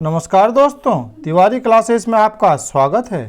नमस्कार दोस्तों, तिवारी क्लासेस में आपका स्वागत है।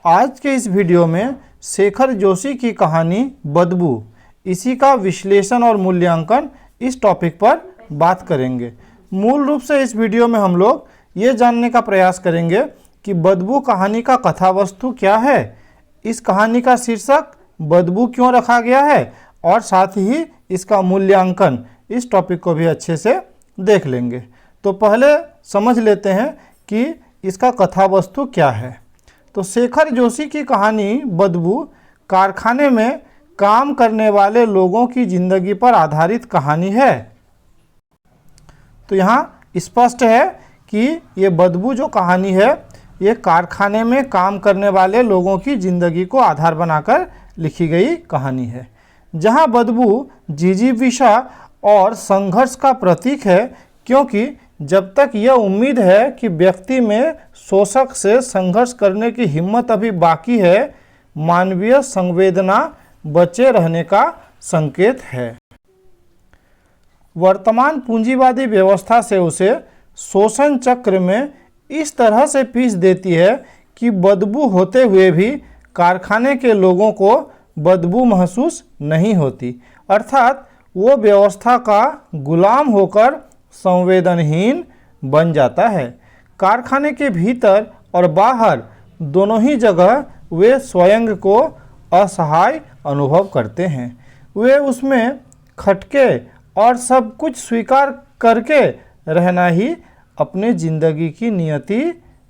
आज के इस वीडियो में शेखर जोशी की कहानी बदबू, इसी का विश्लेषण और मूल्यांकन इस टॉपिक पर बात करेंगे। मूल रूप से इस वीडियो में हम लोग ये जानने का प्रयास करेंगे कि बदबू कहानी का कथा वस्तु क्या है, इस कहानी का शीर्षक बदबू क्यों रखा गया है, और साथ ही इसका मूल्यांकन, इस टॉपिक को भी अच्छे से देख लेंगे। तो पहले समझ लेते हैं कि इसका कथा वस्तु क्या है। तो शेखर जोशी की कहानी बदबू कारखाने में काम करने वाले लोगों की जिंदगी पर आधारित कहानी है। तो यहाँ स्पष्ट है कि ये बदबू जो कहानी है ये कारखाने में काम करने वाले लोगों की जिंदगी को आधार बनाकर लिखी गई कहानी है, जहाँ बदबू जिजीविषा और संघर्ष का प्रतीक है, क्योंकि जब तक यह उम्मीद है कि व्यक्ति में शोषक से संघर्ष करने की हिम्मत अभी बाकी है, मानवीय संवेदना बचे रहने का संकेत है। वर्तमान पूंजीवादी व्यवस्था से उसे शोषण चक्र में इस तरह से पीस देती है कि बदबू होते हुए भी कारखाने के लोगों को बदबू महसूस नहीं होती, अर्थात वो व्यवस्था का गुलाम होकर संवेदनहीन बन जाता है। कारखाने के भीतर और बाहर दोनों ही जगह वे स्वयं को असहाय अनुभव करते हैं। वे उसमें खटके और सब कुछ स्वीकार करके रहना ही अपने जिंदगी की नियति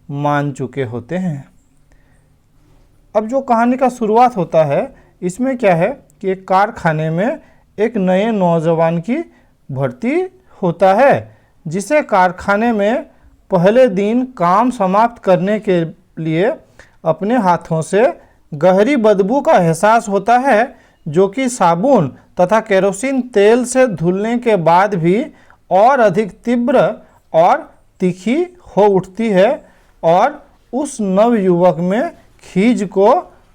मान चुके होते हैं। अब जो कहानी का शुरुआत होता है, इसमें क्या है कि एक कारखाने में एक नए नौजवान की भर्ती होता है, जिसे कारखाने में पहले दिन काम समाप्त करने के लिए अपने हाथों से गहरी बदबू का एहसास होता है, जो कि साबुन तथा केरोसिन तेल से धुलने के बाद भी और अधिक तीव्र और तीखी हो उठती है और उस नवयुवक में खींच को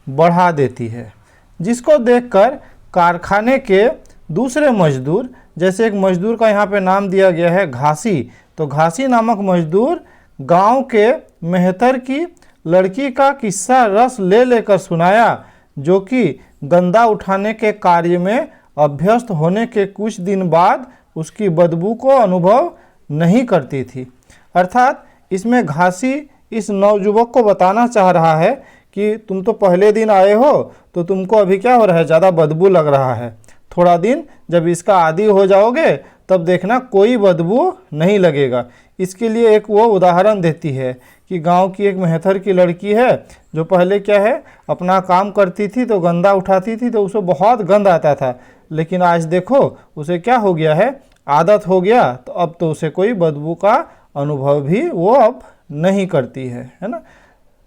बढ़ा देती है, जिसको देखकर कारखाने के दूसरे मजदूर, जैसे एक मजदूर का यहाँ पे नाम दिया गया है घासी, तो घासी नामक मजदूर गांव के मेहतर की लड़की का किस्सा रस ले लेकर सुनाया, जो कि गंदा उठाने के कार्य में अभ्यस्त होने के कुछ दिन बाद उसकी बदबू को अनुभव नहीं करती थी। अर्थात इसमें घासी इस नवयुवक को बताना चाह रहा है कि तुम तो पहले दिन आए हो, तो तुमको अभी क्या हो रहा है, ज़्यादा बदबू लग रहा है। थोड़ा दिन जब इसका आदी हो जाओगे तब देखना कोई बदबू नहीं लगेगा। इसके लिए एक वो उदाहरण देती है कि गांव की एक मेहतर की लड़की है, जो पहले क्या है अपना काम करती थी तो गंदा उठाती थी, तो उसे बहुत गंद आता था, लेकिन आज देखो उसे क्या हो गया है, आदत हो गया, तो अब तो उसे कोई बदबू का अनुभव भी वो अब नहीं करती है ना।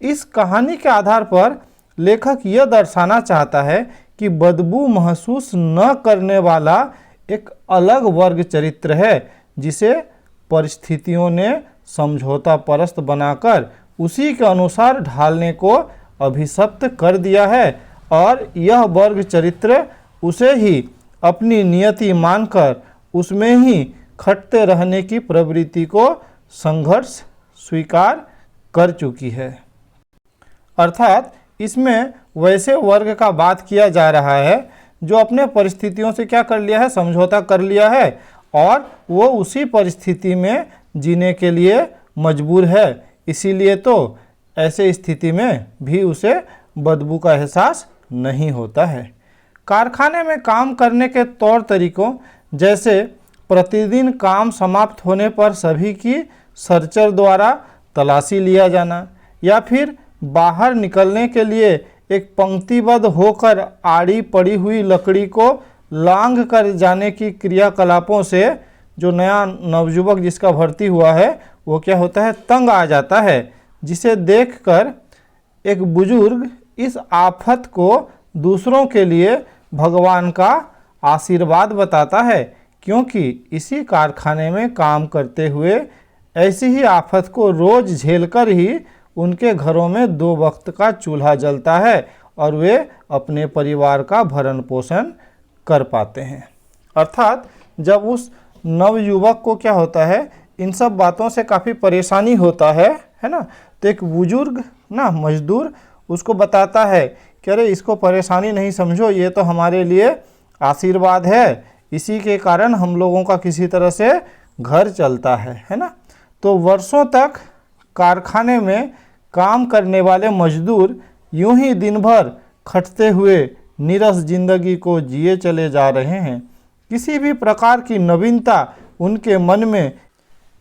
इस कहानी के आधार पर लेखक यह दर्शाना चाहता है कि बदबू महसूस न करने वाला एक अलग वर्ग चरित्र है, जिसे परिस्थितियों ने समझौता परस्त बनाकर उसी के अनुसार ढालने को अभिशप्त कर दिया है, और यह वर्ग चरित्र उसे ही अपनी नियति मानकर उसमें ही खटते रहने की प्रवृत्ति को संघर्ष स्वीकार कर चुकी है। अर्थात इसमें वैसे वर्ग का बात किया जा रहा है जो अपने परिस्थितियों से क्या कर लिया है, समझौता कर लिया है, और वो उसी परिस्थिति में जीने के लिए मजबूर है। इसीलिए तो ऐसे स्थिति में भी उसे बदबू का एहसास नहीं होता है। कारखाने में काम करने के तौर तरीकों जैसे प्रतिदिन काम समाप्त होने पर सभी की सर्चर द्वारा तलाशी लिया जाना, या फिर बाहर निकलने के लिए एक पंक्तिबद्ध होकर आड़ी पड़ी हुई लकड़ी को लांघ कर जाने की क्रियाकलापों से जो नया नवयुवक जिसका भर्ती हुआ है वो क्या होता है, तंग आ जाता है, जिसे देखकर एक बुजुर्ग इस आफत को दूसरों के लिए भगवान का आशीर्वाद बताता है, क्योंकि इसी कारखाने में काम करते हुए ऐसी ही आफत को रोज झेलकर ही उनके घरों में 2 वक्त का चूल्हा जलता है और वे अपने परिवार का भरण पोषण कर पाते हैं। अर्थात जब उस नवयुवक को क्या होता है, इन सब बातों से काफ़ी परेशानी होता है ना। तो एक बुजुर्ग ना मजदूर उसको बताता है कि अरे इसको परेशानी नहीं समझो, ये तो हमारे लिए आशीर्वाद है, इसी के कारण हम लोगों का किसी तरह से घर चलता है ना। तो वर्षों तक कारखाने में काम करने वाले मजदूर यूं ही दिन भर खटते हुए नीरस जिंदगी को जिए चले जा रहे हैं। किसी भी प्रकार की नवीनता उनके मन में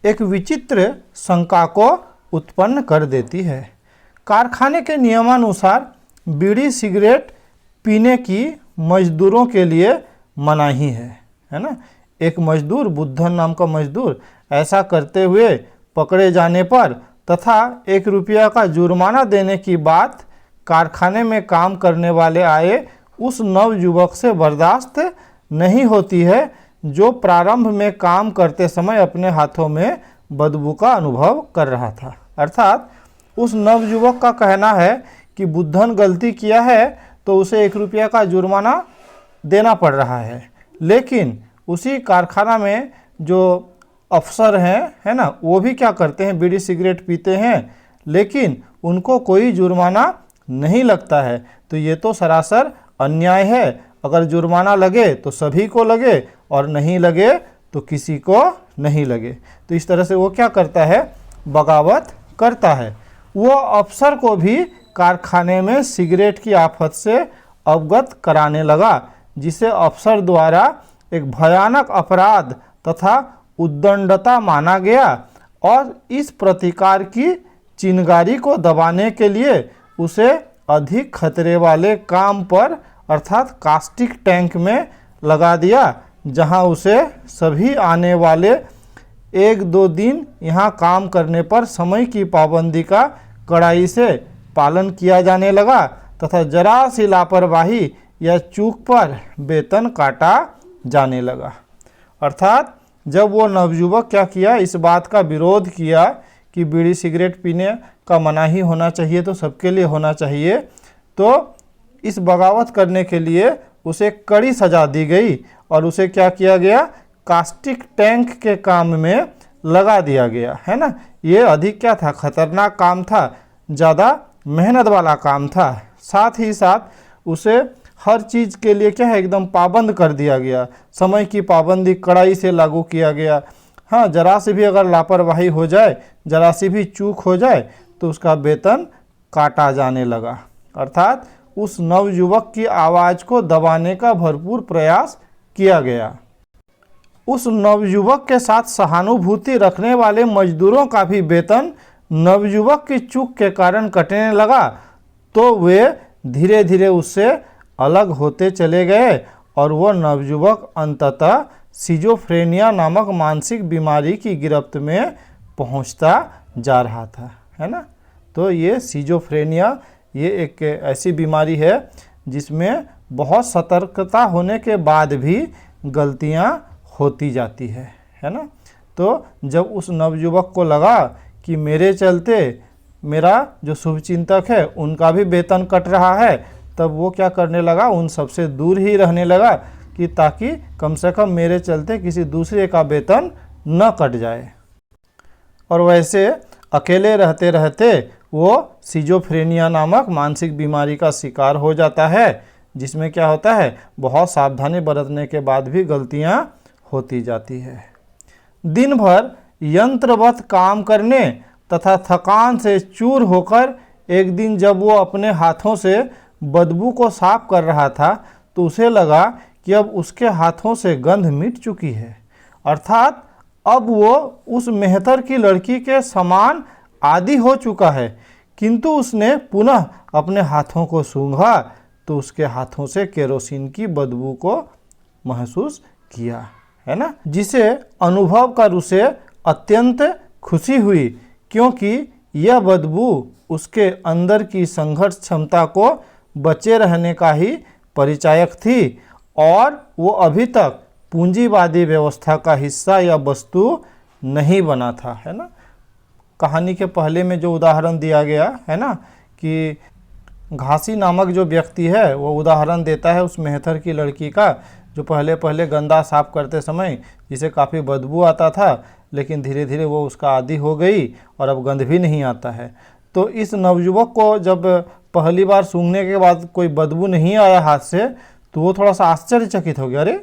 एक विचित्र शंका को उत्पन्न कर देती है। कारखाने के नियमानुसार बीड़ी सिगरेट पीने की मजदूरों के लिए मनाही है ना। एक मजदूर, बुद्धन नाम का मजदूर, ऐसा करते हुए पकड़े जाने पर तथा 1 रुपया का जुर्माना देने की बात कारखाने में काम करने वाले आए उस नवयुवक से बर्दाश्त नहीं होती है, जो प्रारंभ में काम करते समय अपने हाथों में बदबू का अनुभव कर रहा था। अर्थात उस नवयुवक का कहना है कि बुद्धन गलती किया है तो उसे 1 रुपया का जुर्माना देना पड़ रहा है, लेकिन उसी कारखाना में जो अफसर हैं है ना, वो भी क्या करते हैं, बीड़ी सिगरेट पीते हैं, लेकिन उनको कोई जुर्माना नहीं लगता है। तो ये तो सरासर अन्याय है। अगर जुर्माना लगे तो सभी को लगे और नहीं लगे तो किसी को नहीं लगे। तो इस तरह से वो क्या करता है, बगावत करता है। वो अफसर को भी कारखाने में सिगरेट की आफत से अवगत कराने लगा, जिसे अफसर द्वारा एक भयानक अपराध तथा उद्दंडता माना गया और इस प्रतिकार की चिंगारी को दबाने के लिए उसे अधिक खतरे वाले काम पर अर्थात कास्टिक टैंक में लगा दिया, जहां उसे सभी आने वाले 1-2 दिन यहाँ काम करने पर समय की पाबंदी का कड़ाई से पालन किया जाने लगा तथा जरा सी लापरवाही या चूक पर वेतन काटा जाने लगा। अर्थात जब वो नवयुवक क्या किया, इस बात का विरोध किया कि बीड़ी सिगरेट पीने का मनाही होना चाहिए, तो सबके लिए होना चाहिए, तो इस बगावत करने के लिए उसे कड़ी सजा दी गई और उसे क्या किया गया, कास्टिक टैंक के काम में लगा दिया गया है ना। ये अधिक क्या था, खतरनाक काम था, ज़्यादा मेहनत वाला काम था। साथ ही साथ उसे हर चीज़ के लिए क्या है, एकदम पाबंद कर दिया गया, समय की पाबंदी कड़ाई से लागू किया गया। हाँ, जरा सी भी अगर लापरवाही हो जाए, जरा सी भी चूक हो जाए तो उसका वेतन काटा जाने लगा। अर्थात उस नवयुवक की आवाज़ को दबाने का भरपूर प्रयास किया गया। उस नवयुवक के साथ सहानुभूति रखने वाले मजदूरों का भी वेतन नवयुवक की चूक के कारण कटने लगा, तो वे धीरे धीरे उससे अलग होते चले गए और वह नवयुवक अंततः सिजोफ्रेनिया नामक मानसिक बीमारी की गिरफ्त में पहुंचता जा रहा था, है ना। तो ये सिजोफ्रेनिया ये एक ऐसी बीमारी है जिसमें बहुत सतर्कता होने के बाद भी गलतियां होती जाती है ना। तो जब उस नवयुवक को लगा कि मेरे चलते मेरा जो शुभचिंतक है उनका भी वेतन कट रहा है, तब वो क्या करने लगा, उन सबसे दूर ही रहने लगा कि ताकि कम से कम मेरे चलते किसी दूसरे का वेतन न कट जाए। और वैसे अकेले रहते रहते वो सिजोफ्रेनिया नामक मानसिक बीमारी का शिकार हो जाता है, जिसमें क्या होता है, बहुत सावधानी बरतने के बाद भी गलतियां होती जाती है। दिन भर यंत्रवत काम करने तथा थकान से चूर होकर एक दिन जब वो अपने हाथों से बदबू को साफ कर रहा था, तो उसे लगा कि अब उसके हाथों से गंध मिट चुकी है। अर्थात अब वो उस मेहतर की लड़की के समान आदी हो चुका है। किंतु उसने पुनः अपने हाथों को सूंघा तो उसके हाथों से केरोसिन की बदबू को महसूस किया, है ना, जिसे अनुभव कर उसे अत्यंत खुशी हुई, क्योंकि यह बदबू उसके अंदर की संघर्ष क्षमता को बचे रहने का ही परिचायक थी और वो अभी तक पूंजीवादी व्यवस्था का हिस्सा या वस्तु नहीं बना था, है ना। कहानी के पहले में जो उदाहरण दिया गया है ना, कि घासी नामक जो व्यक्ति है वो उदाहरण देता है उस मेहतर की लड़की का, जो पहले पहले गंदा साफ करते समय जिसे काफ़ी बदबू आता था, लेकिन धीरे धीरे वो उसका आदी हो गई और अब गंध भी नहीं आता है। तो इस नवयुवक को जब पहली बार सूंघने के बाद कोई बदबू नहीं आया हाथ से, तो वो थोड़ा सा आश्चर्यचकित हो गया, अरे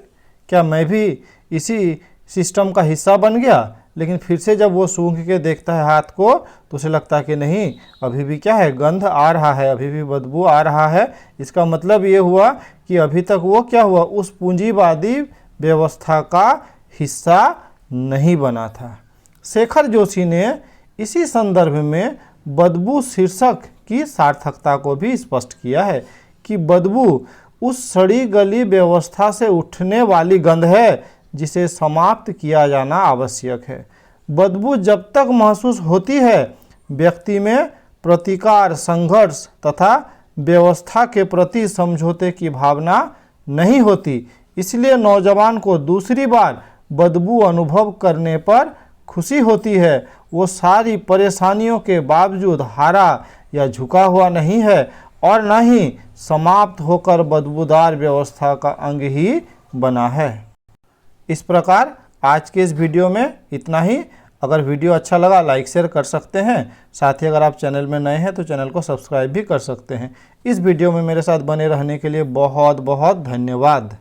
क्या मैं भी इसी सिस्टम का हिस्सा बन गया। लेकिन फिर से जब वो सूंघ के देखता है हाथ को, तो उसे लगता है कि नहीं, अभी भी क्या है, गंध आ रहा है, अभी भी बदबू आ रहा है। इसका मतलब ये हुआ कि अभी तक वो क्या हुआ, उस पूंजीवादी व्यवस्था का हिस्सा नहीं बना था। शेखर जोशी ने इसी संदर्भ में बदबू शीर्षक की सार्थकता को भी स्पष्ट किया है कि बदबू उस सड़ी गली व्यवस्था से उठने वाली गंध है जिसे समाप्त किया जाना आवश्यक है। बदबू जब तक महसूस होती है, व्यक्ति में प्रतिकार, संघर्ष तथा व्यवस्था के प्रति समझौते की भावना नहीं होती। इसलिए नौजवान को दूसरी बार बदबू अनुभव करने पर खुशी होती है। वो सारी परेशानियों के बावजूद हारा या झुका हुआ नहीं है और न ही समाप्त होकर बदबूदार व्यवस्था का अंग ही बना है। इस प्रकार आज के इस वीडियो में इतना ही। अगर वीडियो अच्छा लगा लाइक शेयर कर सकते हैं। साथ ही अगर आप चैनल में नए हैं तो चैनल को सब्सक्राइब भी कर सकते हैं। इस वीडियो में मेरे साथ बने रहने के लिए बहुत बहुत धन्यवाद।